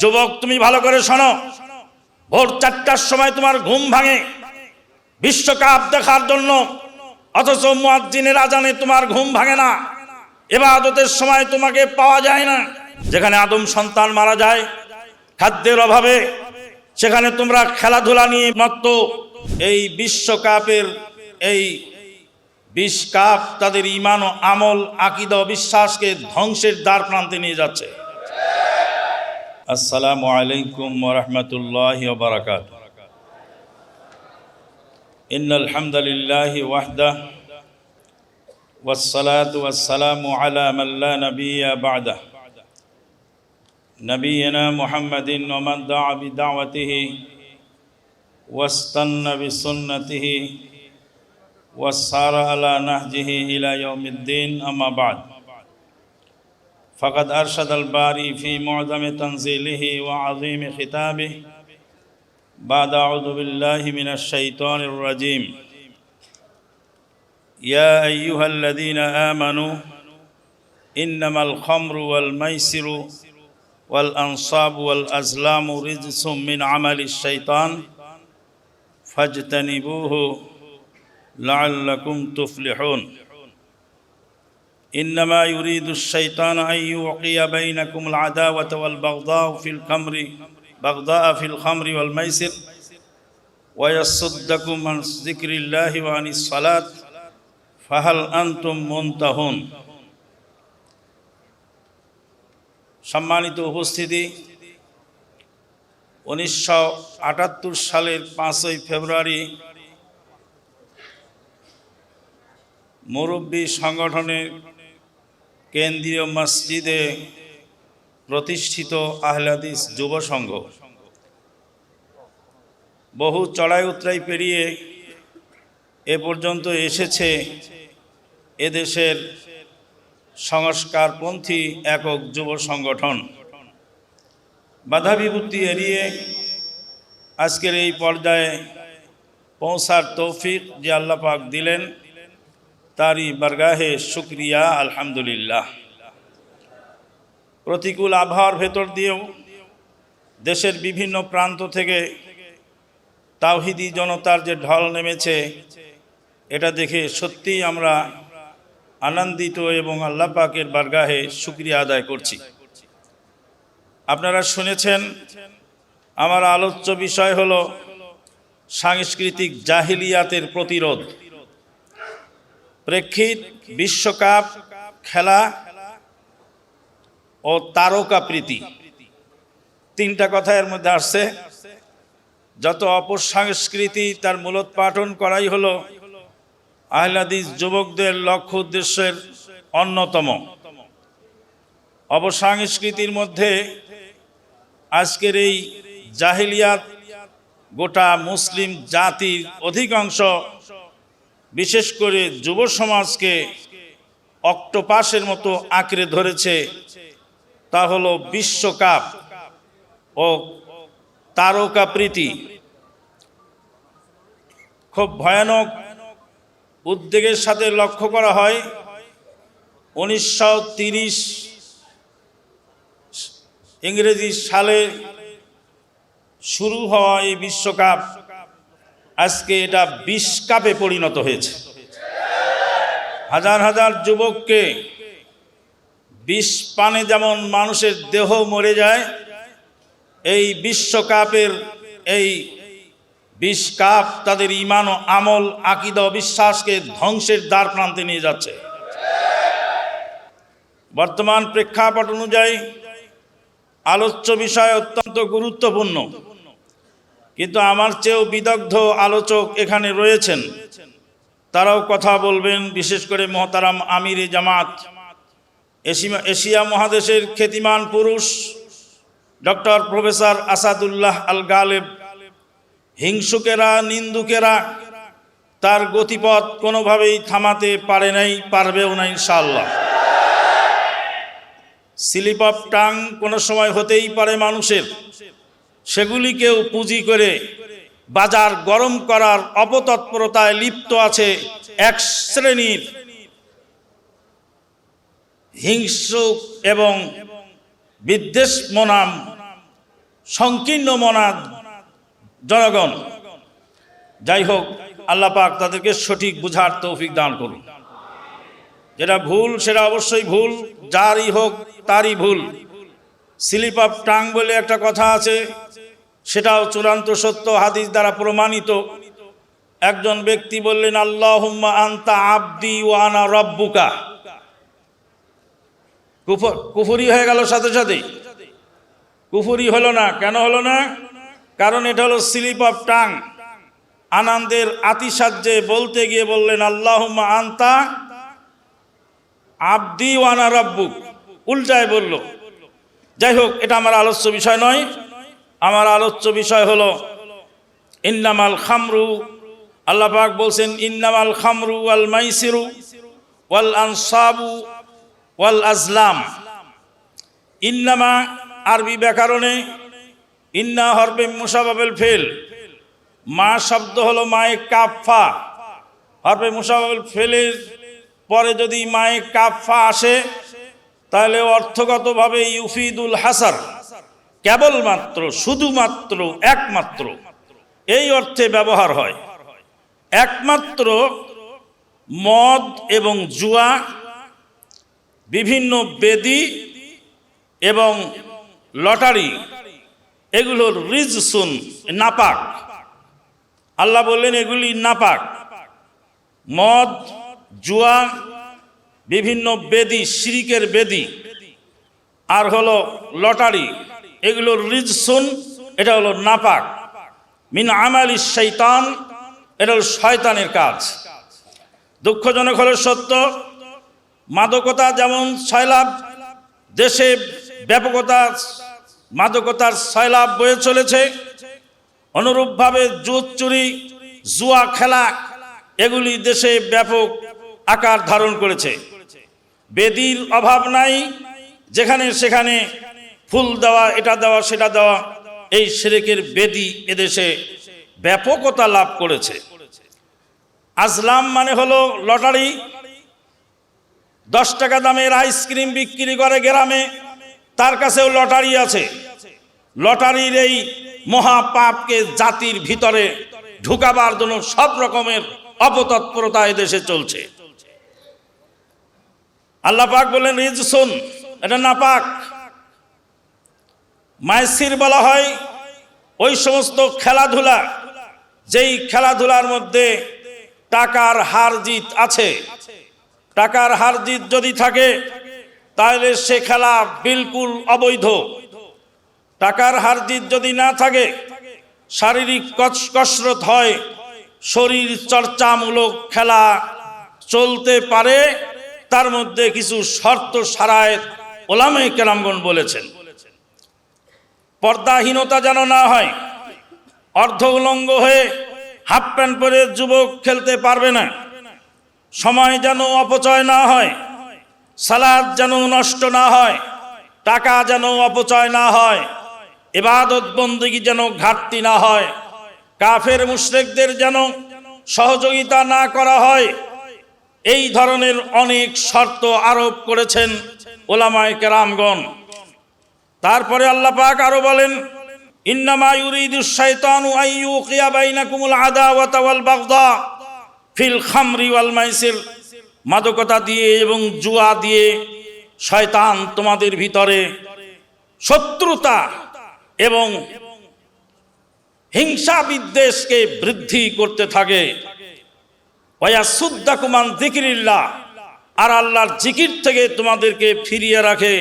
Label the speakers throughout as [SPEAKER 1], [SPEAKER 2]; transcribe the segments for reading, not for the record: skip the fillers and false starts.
[SPEAKER 1] যুবক তুমি ভালো করে শোনো, ভোর 4টার সময় তোমার ঘুম ভাঙে বিশ্বকাপ দেখার জন্য, অথচ মুয়াজ্জিনের আজানে তোমার ঘুম ভাঙে না। ইবাদতের সময় তোমাকে পাওয়া যায় না। যেখানে আদম সন্তান মারা যায় খাদ্যের অভাবে, সেখানে তোমরা খেলাধুলা নিয়ে মত্ত। এই বিশ্বকাপের এই 20 কাপ তাদের ঈমান ও আমল, আকীদা ও বিশ্বাসকে ধ্বংসের দ্বার প্রান্তে নিয়ে যাচ্ছে। আসসালামু আলাইকুম ওয়া রাহমাতুল্লাহি ওয়া বারাকাতুহু। ইন্নাল হামদালিল্লাহি ওয়াহদাহু ওয়াসসালাতু ওয়াসসালামু আলা মান লা নাবিয়্যা বা'দাহু নবিয়িনা মুহাম্মাদিন ওয়া মান দা'a বিদাওয়াতিহি ওয়াস্তান্না বিসুন্নতিহি ওয়াসারা আলা নাহজিহি ইলা ইয়াউমিদ্দিন, আম্মা বা'দ। فقد أرشد الباري في معظم تنزيله وعظيم خطابه بعد أعوذ بالله من الشيطان الرجيم: يا أيها الذين آمنوا إنما الخمر والميسر والأنصاب والأزلام رجس من عمل الشيطان فاجتنبوه لعلكم تفلحون. إنما يريد الشيطان أن يوقع بينكم العداوة والبغضاء في الخمر والميسر ويصدكم عن ذكر الله وعن الصلاة فهل أنتم منتهون. সম্মানিত উপস্থিতি, 1978 সালের 5ই ফেব্রুয়ারি মুরব্বী সংগঠনের কেন্দ্রীয় মসজিদে প্রতিষ্ঠিত আহলে হাদিস যুব সংঘ বহু চড়াই উতরাই পেরিয়ে এ পর্যন্ত এসেছে। এদেশের সংস্কারপন্থী একক যুব সংগঠন বাধা বিপত্তি এড়িয়ে আজকের এই পর্যায়ে পৌঁছার তৌফিক যে আল্লাহ পাক দিলেন, তারই বারগাহে শুকরিয়া আলহামদুলিল্লাহ। প্রতিকূল আবহাওয়ার ভেতর দিয়েও দেশের বিভিন্ন প্রান্ত থেকে তাওহীদি জনতার যে ঢল নেমেছে, এটা দেখে সত্যিই আমরা আনন্দিত এবং আল্লাহ পাকের বারগাহে শুকরিয়া আদায় করছি। আপনারা শুনেছেন, আমার আলোচ্য বিষয় হলো সাংস্কৃতিক জাহিলিয়াতের প্রতিরোধ। প্রেক্ষিত বিশ্বকাপ খেলা ও তারকা প্রীতি, 3টা কথা এর মধ্যে আসছে। যত অপসংস্কৃতি তার মূলোৎপাটন করাই হলো আহলে হাদিস যুবকদের লক্ষ্য উদ্দেশ্যের অন্যতম। অপসংস্কৃতির মধ্যে আজকের এই জাহিলিয়াত গোটা মুসলিম জাতির অধিকাংশ, বিশেষ করে যুব সমাজকে অক্টোপাসের মতো আঁকড়ে ধরেছে। তা হলো বিশ্বকাপ ও তারকা প্রীতি। খুব ভয়ানক উদ্বেগের সাথে লক্ষ্য করা হয় 1930 ইংরেজি সালে শুরু হওয়া এই বিশ্বকাপ আজকে এটা 20 কাপে পরিণত হয়েছে। হাজার হাজার যুবককে বিষ পানে যেমন মানুষের দেহ মরে যায়, এই বিশ্বকাপের এই 20 কাপ তাদের ঈমান ও আমল, আকীদা ও বিশ্বাসকে ধ্বংসের দ্বার প্রান্তে নিয়ে যাচ্ছে। বর্তমান প্রেক্ষাপট অনুযায়ী আলোচ্য বিষয় অত্যন্ত গুরুত্বপূর্ণ, কিন্তু আমার চেয়েও বিদগ্ধ আলোচক এখানে রয়েছেন, তারাও কথা বলবেন। বিশেষ করে মহতারাম আমিরে জামাত, এশিয়া মহাদেশের খ্যাতিমান পুরুষ ডক্টর প্রফেসর আসাদুল্লাহ আল গালেব। হিংসুকেরা, নিন্দুকেরা তার গতিপথ কোনোভাবেই থামাতে পারে নাই, পারবেও না ইনশাআল্লাহ। স্লিপ অফ টাং কোনো সময় হতেই পারে মানুষের, সেগুলিকেও পুঁজি করে বাজার গরম করার অপতৎপরতায় লিপ্ত আছে এক শ্রেণীর হিংসুক এবং বিদ্বেষ মনাম সংকীর্ণ মনা জনগণ। যাই হোক, আল্লাহ পাক তাদেরকে সঠিক বুঝার তৌফিক দান করুন। যেটা ভুল সেটা অবশ্যই ভুল, যারই হোক তারই ভুল। স্লিপ অফ টাং বলে একটা কথা আছে, সেটাও চূড়ান্ত সত্য, হাদিস দ্বারা প্রমাণিত। একজন ব্যক্তি বললেন, আল্লাহুম্মা আনতা আবদি ওয়া আনা রব্বুকা। কুফরি হয়ে গেল সাথে সাথে? কুফরি হলো না। কেন হলো না? কারণ এটা হলো স্লিপ অফ টাং। আনন্দের আতিশায্যে বলতে গিয়ে বললেন, আল্লাহুম্মা আনতা আবদি ওয়া আনা রব্বুক, উল্টায় বলল। যাই হোক, এটা আমার আলোচ্য বিষয় নয়। আমার আলোচ্য বিষয় হলো ইন্নামাল খামরু। আল্লাহ পাক বলছেন, ইন্নামাল খামরু ওয়াল মাইসিরু ওয়াল আনসাবু ওয়াল আজলাম। ইন্নামা আরবি ব্যাকরণে ইন্না হরফে মুসাবাবিল ফেল। মা শব্দ হলো মায়ে কাফা। হরফে মুসাবাবিল ফেলের পরে যদি মায়ে কাফা আসে তাহলে অর্থগতভাবে ইউফিদুল হাসার, কেবলমাত্র, শুধুমাত্র, একমাত্র, এই অর্থে ব্যবহার হয়। একমাত্র মদ এবং জুয়া, বিভিন্ন বেদি এবং লটারি, এগুলো রিজসুন, নাপাক। আল্লাহ বললেন এগুলি নাপাক। মদ, জুয়া, বিভিন্ন বেদি, শিরিকের বেদি, আর হলো লটারি, এগুলো রিজসুন, এটা হলো নাপাক। মিন আমালিশ শাইতান, এটা হলো শয়তানের কাজ। দুঃখজনক হলো সত্য, মাদকতা যেমন সয়লাব, দেশে ব্যাপকতা মাদকতার সয়লাব বয়ে চলেছে, অনুরূপভাবে জুত চুরি, জুয়া খেলা, এগুলি দেশে ব্যাপক আকার ধারণ করেছে। বেদির অভাব নাই, যেখানে সেখানে ফুল দেওয়া, এটা দেওয়া, সেটা দেওয়া, এই শিরকের বেদি এদেশে ব্যাপকতা লাভ করেছে। আজলাম মানে হলো লটারি। 10 টাকা দামের আইসক্রিম বিক্রি করে গ্রামে, তার কাছেও লটারি আছে। লটারির এই মহাপাপকে জাতির ভিতরে ঢুকাবার জন্য সব রকমের অপতৎপরতা এদেশে চলছে। আল্লাহ পাক বলেন রিজসুন, এটা নাপাক। মাইসির বলা হয় ওই সমস্ত খেলাধুলা, যেই খেলাধুলার মধ্যে টাকার হার জিত আছে। টাকার হার জিত যদি থাকে তাহলে সে খেলা বিলকুল অবৈধ। টাকার হার জিত যদি না থাকে, শারীরিক কসরত হয়, শরীর চর্চামূলক খেলা চলতে পারে, তার মধ্যে কিছু শর্ত শারায়েত ওলামায়ে কেরামগণ বলেছেন। পর্দাহীনতা যেন না হয়, অর্ধ উলঙ্গ হয়ে হাফ প্যান্ট পরে যুবক খেলতে পারবে না। সময় যেন অপচয় না হয়, সালাত যেন নষ্ট না হয়, টাকা যেন অপচয় না হয়, ইবাদত বন্দেগী যেন ঘাটতি না হয়, কাফের মুশরিকদের যেন সহযোগিতা না করা হয়। এই ধরনের অনেক শর্ত আরোপ করেছেন ওলামায়ে কেরামগণ। তারপরে আল্লাহ পাক আরো বলেন, ইন্নামা ইউরিদুশ শাইতানু আইয়ুকিয়া বাইনাকুমুল আদাওয়াতা ওয়াল বাগদা ফিল খামরি ওয়াল মাইসির। মাদকতা দিয়ে এবং জুয়া দিয়ে শয়তান তোমাদের ভিতরে শত্রুতা এবং হিংসা বিদ্বেষকে বৃদ্ধি করতে থাকে। ওয়ায়াসুদ্দাকুম আন যিকরিল্লাহ, আর আল্লাহর জিকির থেকে তোমাদেরকে ফিরিয়ে রাখে।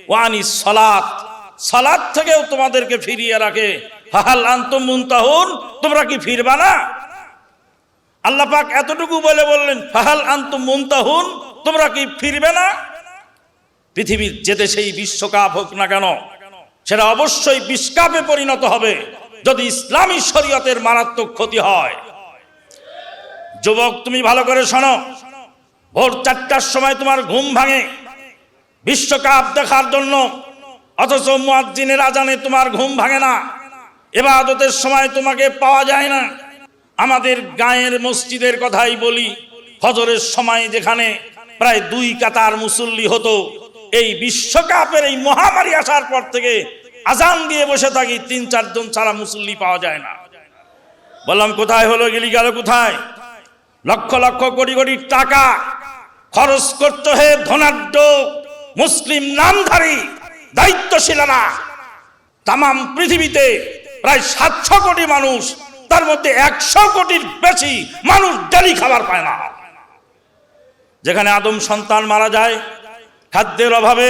[SPEAKER 1] ওয়ানিস সালাত, সালাত থেকেও তোমাদেরকে ফিরিয়ে রাখে। ফাহাল আনতুম মুনতাহুন, তোমরা কি ফিরবা না? আল্লাহ পাক এতটুকু বলে বললেন, ফাহাল আনতুম মুনতাহুন, তোমরা কি ফিরবে না? পৃথিবীর যে দেশেই বিশ্বকাপ হোক না কেন, সেটা অবশ্যই বিশ্বকাপে পরিণত হবে যদি ইসলামী শরীয়তের মারাত্মক ক্ষতি হয়। যুবক, তুমি ভালো করে শোনো, ভোর 4টার সময় তোমার ঘুম ভাঙে বিশ্বকাপ দেখার জন্য, অথচ মুয়াজ্জিনের আজানে তোমার ঘুম ভাঙে না। ইবাদতের সময় তোমাকে পাওয়া যায় না। আমাদের গায়ের মসজিদের কথাই বলি, ফজরের সময় যেখানে প্রায় 2 কাতার মুসল্লি হতো, এই বিশ্বকাপের এই মহামারী আসার পর থেকে আজান দিয়ে বসে থাকি, 3-4 জন ছাড়া মুসল্লি পাওয়া যায় না। বললাম কোথায় হলো, গেলি গেল কোথায়? লক্ষ লক্ষ কোটি কোটি টাকা খরচ করতে হে ধনাঢ্য মুসলিম নামধারী দায়িত্বশীলরা। তাম পৃথিবীতে প্রায় 700 কোটি মানুষ, তার মধ্যে 100 কোটির বেশি মানুষ ডেলি খাবার পায় না। যেখানে আদম সন্তান মারা যায় খাদ্যের অভাবে,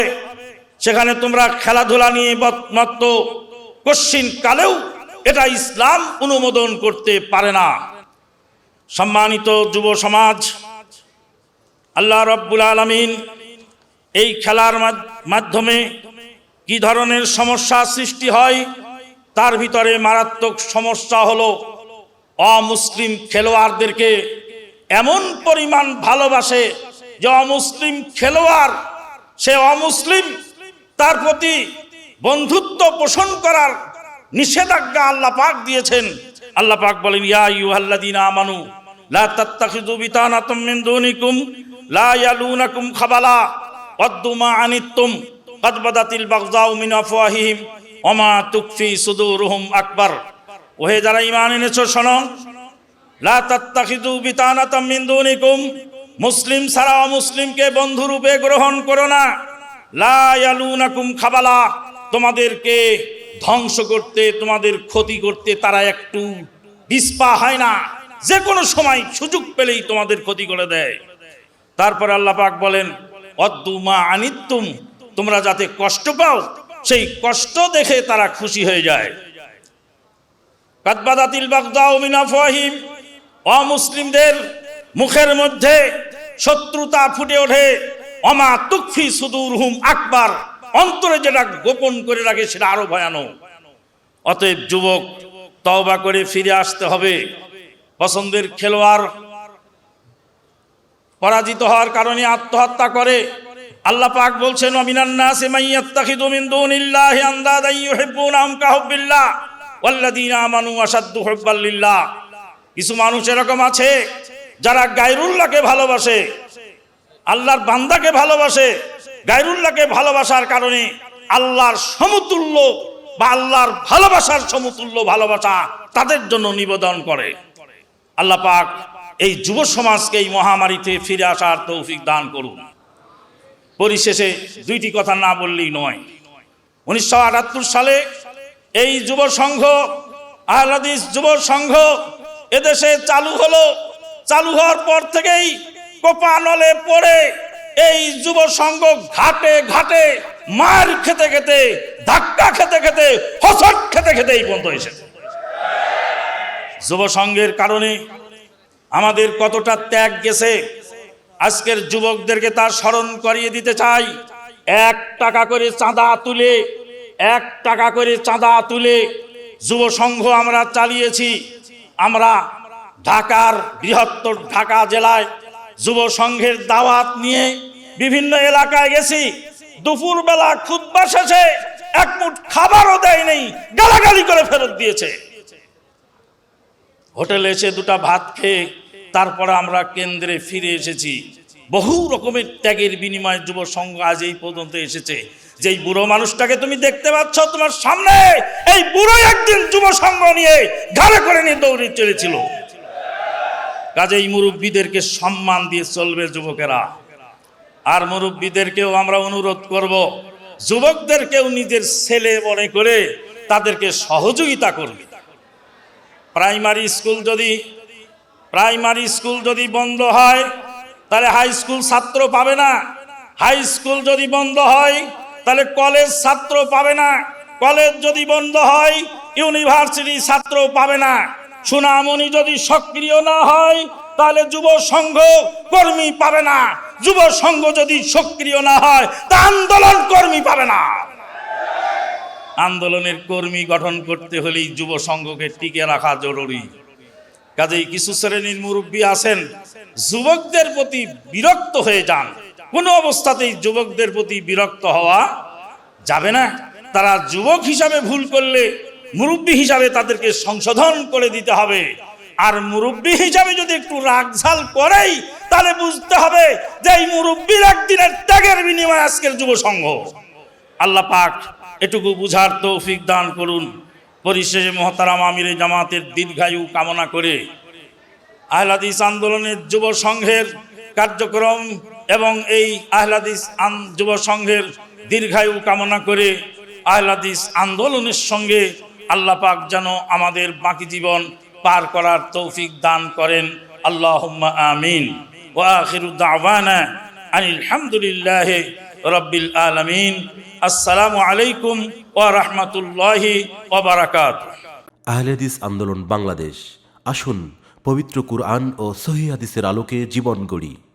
[SPEAKER 1] সেখানে তোমরা খেলাধুলা নিয়ে মত্ত, কশ্চিন কালেও এটা ইসলাম অনুমোদন করতে পারে না। সম্মানিত যুব সমাজ, আল্লাহ রাব্বুল আলামিন এই খেলার মাধ্যমে কি ধরনের সমস্যা সৃষ্টি হয়, তার ভিতরে মারাত্মক সমস্যা হলো অমুসলিম খেলোয়াড়দেরকে এমন পরিমাণ ভালোবাসে যে অমুসলিম খেলোয়াড়, সে অমুসলিম, তার প্রতি বন্ধুত্ব পোষণ করার নিষেধাজ্ঞা আল্লাহ পাক দিয়েছেন। আল্লাহ পাক বলেন, ইয়া আইয়ুহাল্লাযীনা আমানু লা তাত্তাখিযু বিতানাতাম মিন দুনিকুম লা ইয়ালুনাকুম খাবালা ওয়াদ্দু মা আনিতুম কাদ বাদাতিল বাগযাউ মিন আফওয়াহিহিম ওয়া মা তুকফি সুদুরুহুম আকবার। ওহে যারা ঈমান এনেছো শোনো, লা তাত্তাখিযু বিতানাতাম মিন দুনিকুম, মুসলিম ছাড়া অমুসলিমকে বন্ধুরূপে গ্রহণ করো না। লা ইয়ালুনাকুম খাবালা, তোমাদেরকে ধ্বংস করতে, তোমাদের ক্ষতি করতে তারা একটু পিছপা হয় না, যে কোনো সময় সুযোগ পেলেই তোমাদের ক্ষতি করে দেয়। তারপরে আল্লাহ পাক বলেন, ওয়াদ্দু মা আনিতুম, তোমরা যাতে কষ্ট পাও সেই কষ্ট দেখে তারা খুশি হয়ে যায়। কাদ বাদাতিল বাগযাউ মিন আফওয়াহিম, অমুসলিমদের মুখের মধ্যে শত্রুতা ফুটে ওঠে। ওমা তুকফি সুদুরহুম আকবার, অন্তরে যেটা গোপন করে রাখে সেটা আরো ভয়ানক। অতএব যুবক, তওবা করে ফিরে আসতে হবে। পছন্দের খেলোয়াড় পরাজিত হওয়ার কারণে আত্মহত্যা করে। আল্লাহ পাক বলছেন, ওয়ামিনান নাসি মাইয়াত্তাখিযু মিন দুনিল্লাহি আনদাদান ইউহিব্বুনাহুম কাহুব্বিল্লাহ ওয়াল্লাযীনা আমানু আশাদ্দু হুব্বাল লিল্লাহ। কিছু মানুষ এরকম আছে যারা গায়রুল্লাহকে ভালোবাসে, আল্লাহর বান্দাকে ভালোবাসে। গায়রুল্লাহকে ভালোবাসার কারণে আল্লাহর সমতুল্য বা আল্লাহর ভালোবাসার সমতুল্য ভালোবাসা তাদের জন্য নিবেদন করে। আল্লাহ পাক এই যুব সমাজকে এই মহামারীতে ফিরে আসার তৌফিক দান করুন। পরিশেষে দুইটি কথা না বললেই নয়। 1978 সালে এই যুব সংঘ, আহলে হাদিস যুব সংঘ এদেশে চালু হলো। চালু হওয়ার পর থেকেই কোপানলে পড়ে এই যুব সংঘ ঘাটে ঘাটে মার খেতে খেতে, ধাক্কা খেতে খেতে, হোঁচট খেতে খেতে এই পর্যন্ত এসেছে। যুব সংঘের কারণে আমাদের কতটা ত্যাগ গেছে, আজকের যুবকদেরকে তা স্মরণ করিয়ে দিতে চাই। 1 টাকা করে চাঁদা তুলে, 1 টাকা করে চাঁদা তুলে যুব সংঘ আমরা চালিয়েছি। আমরা ঢাকার বৃহত্তর ঢাকা জেলায় যুব সংঘের দাওয়াত নিয়ে বিভিন্ন এলাকায় গেছি। দুপুরবেলা খুতবা শেষে 1 মুঠ খাবারও দেয় নেই, গালাগালি করে ফেরত দিয়েছে। হোটেলে এসে 2টা ভাত খেয়ে তারপরে আমরা কেন্দ্রে ফিরে এসেছি। বহু রকমের ত্যাগের বিনিময়ে যুব সংঘ আজ এই পর্যন্ত এসেছে। যেই বুড়ো মানুষটাকে তুমি দেখতে পাচ্ছ তোমার সামনে, এই বুড়ো একদিন যুব সংঘ নিয়ে ঘাড়ে করে নিয়ে দৌড়ে চলেছিল। কাজেই মুরব্বীদেরকে সম্মান দিয়ে চলবে যুবকেরা। আর মুরব্বীদেরকেও আমরা অনুরোধ করব, যুবকদেরকেও নিজের ছেলে মনে করে তাদেরকে সহযোগিতা করবে। প্রাইমারি স্কুল যদি বন্ধ হয় তাহলে হাই স্কুল ছাত্র পাবে না। হাই স্কুল যদি বন্ধ হয় তাহলে কলেজ ছাত্র পাবে না। কলেজ যদি বন্ধ হয় ইউনিভার্সিটি ছাত্র পাবে না। সুনামনি যদি সক্রিয় না হয় তাহলে যুব সংঘ কর্মী পাবে না। যুব সংঘ যদি সক্রিয় না হয় তা আন্দোলন কর্মী পাবে না। আন্দোলনের কর্মী গঠন করতে হলেই যুব সংঘকে টিকে রাখা জরুরি। কাজেই কিছু শ্রেণীর মুরব্বী আছেন, যুবকদের প্রতি বিরক্ত হয়ে যান। কোনো অবস্থাতেই যুবকদের প্রতি বিরক্ত হওয়া যাবে না। তারা যুবক হিসাবে ভুল করলে মুরব্বী হিসাবে তাদেরকে সংশোধন করে দিতে হবে। আর মুরব্বী হিসাবে যদি একটু রাগঝাল করেই তাহলে বুঝতে হবে যে এই মুরব্বীর একদিনের ত্যাগের বিনিময়ে আজকের যুব সংঘ। আল্লাহ পাক এটুকু বুঝার তৌফিক দান করুন। পরিশেষে মহতারাম আমিরে জামাতের দীর্ঘায়ু কামনা করে আহলে হাদিস আন্দোলনের যুব সংঘের কার্যক্রম এবং এই আহলে হাদিস যুব সংঘের দীর্ঘায়ু কামনা করে আহলে হাদিস আন্দোলনের সঙ্গে আল্লাহ পাক যেন আমাদের বাকি জীবন পার করার তৌফিক দান করেন। আল্লাহুম্মা আমিন। ওয়া আখিরু দাওয়ানা আনিল হামদুলিল্লাহি রাব্বিল আলামিন। আসসালামু আলাইকুম ওয়া রাহমাতুল্লাহি ওয়া বারাকাতুহু।
[SPEAKER 2] আহলে হাদিস আন্দোলন বাংলাদেশ, আসুন পবিত্র কুরআন ও সহিহ হাদিসের আলোকে জীবন গড়ি।